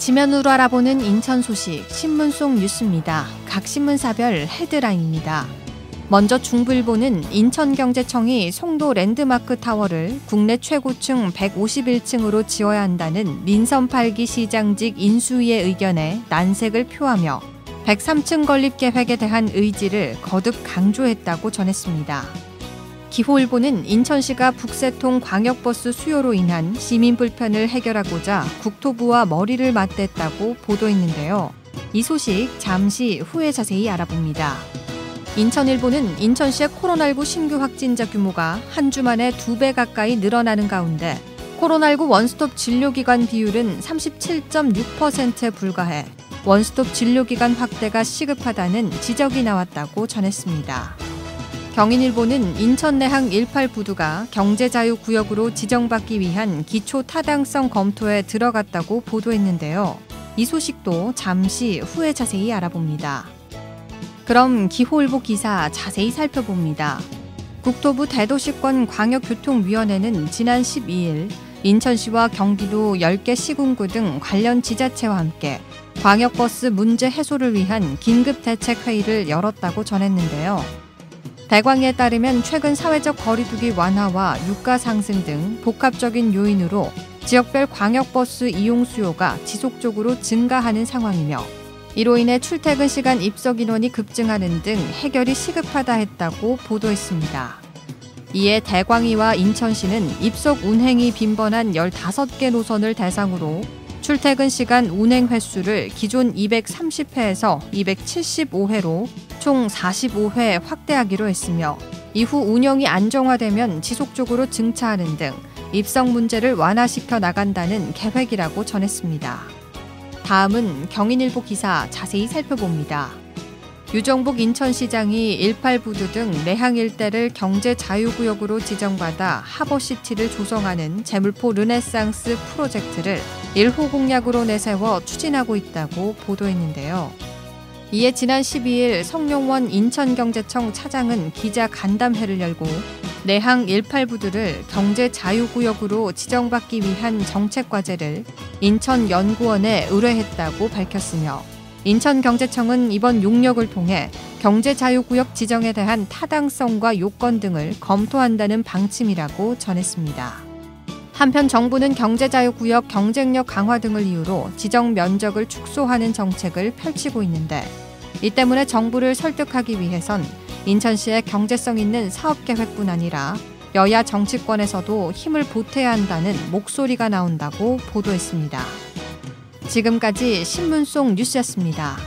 지면으로 알아보는 인천 소식 신문 속 뉴스입니다. 각 신문사별 헤드라인입니다. 먼저 중부일보는 인천경제청이 송도 랜드마크 타워를 국내 최고층 151층으로 지어야 한다는 민선 8기 시장직 인수위의 의견에 난색을 표하며 103층 건립 계획에 대한 의지를 거듭 강조했다고 전했습니다. 기호일보는 인천시가 북새통 광역버스 수요로 인한 시민 불편을 해결하고자 국토부와 머리를 맞댔다고 보도했는데요. 이 소식 잠시 후에 자세히 알아봅니다. 인천일보는 인천시의 코로나19 신규 확진자 규모가 한 주 만에 2배 가까이 늘어나는 가운데 코로나19 원스톱 진료기관 비율은 37.6%에 불과해 원스톱 진료기관 확대가 시급하다는 지적이 나왔다고 전했습니다. 경인일보는 인천 내항 18부두가 경제자유구역으로 지정받기 위한 기초 타당성 검토에 들어갔다고 보도했는데요. 이 소식도 잠시 후에 자세히 알아봅니다. 그럼 기호일보 기사 자세히 살펴봅니다. 국토부 대도시권 광역교통위원회는 지난 12일 인천시와 경기도 10개 시군구 등 관련 지자체와 함께 광역버스 문제 해소를 위한 긴급대책회의를 열었다고 전했는데요. 대광에 따르면 최근 사회적 거리두기 완화와 유가 상승 등 복합적인 요인으로 지역별 광역버스 이용 수요가 지속적으로 증가하는 상황이며 이로 인해 출퇴근 시간 입석 인원이 급증하는 등 해결이 시급하다 했다고 보도했습니다. 이에 대광이와 인천시는 입석 운행이 빈번한 15개 노선을 대상으로 출퇴근 시간 운행 횟수를 기존 230회에서 275회로 총 45회 확대하기로 했으며 이후 운영이 안정화되면 지속적으로 증차하는 등 입석 문제를 완화시켜 나간다는 계획이라고 전했습니다. 다음은 경인일보 기사 자세히 살펴봅니다. 유정복 인천시장이 18부두 등 내항 일대를 경제자유구역으로 지정받아 하버시티를 조성하는 제물포 르네상스 프로젝트를 1호 공약으로 내세워 추진하고 있다고 보도했는데요. 이에 지난 12일 성용원 인천경제청 차장은 기자 간담회를 열고 내항 18부두를 경제자유구역으로 지정받기 위한 정책과제를 인천연구원에 의뢰했다고 밝혔으며 인천경제청은 이번 용역을 통해 경제자유구역 지정에 대한 타당성과 요건 등을 검토한다는 방침이라고 전했습니다. 한편 정부는 경제자유구역 경쟁력 강화 등을 이유로 지정 면적을 축소하는 정책을 펼치고 있는데 이 때문에 정부를 설득하기 위해선 인천시의 경제성 있는 사업계획뿐 아니라 여야 정치권에서도 힘을 보태야 한다는 목소리가 나온다고 보도했습니다. 지금까지 신문 속 뉴스였습니다.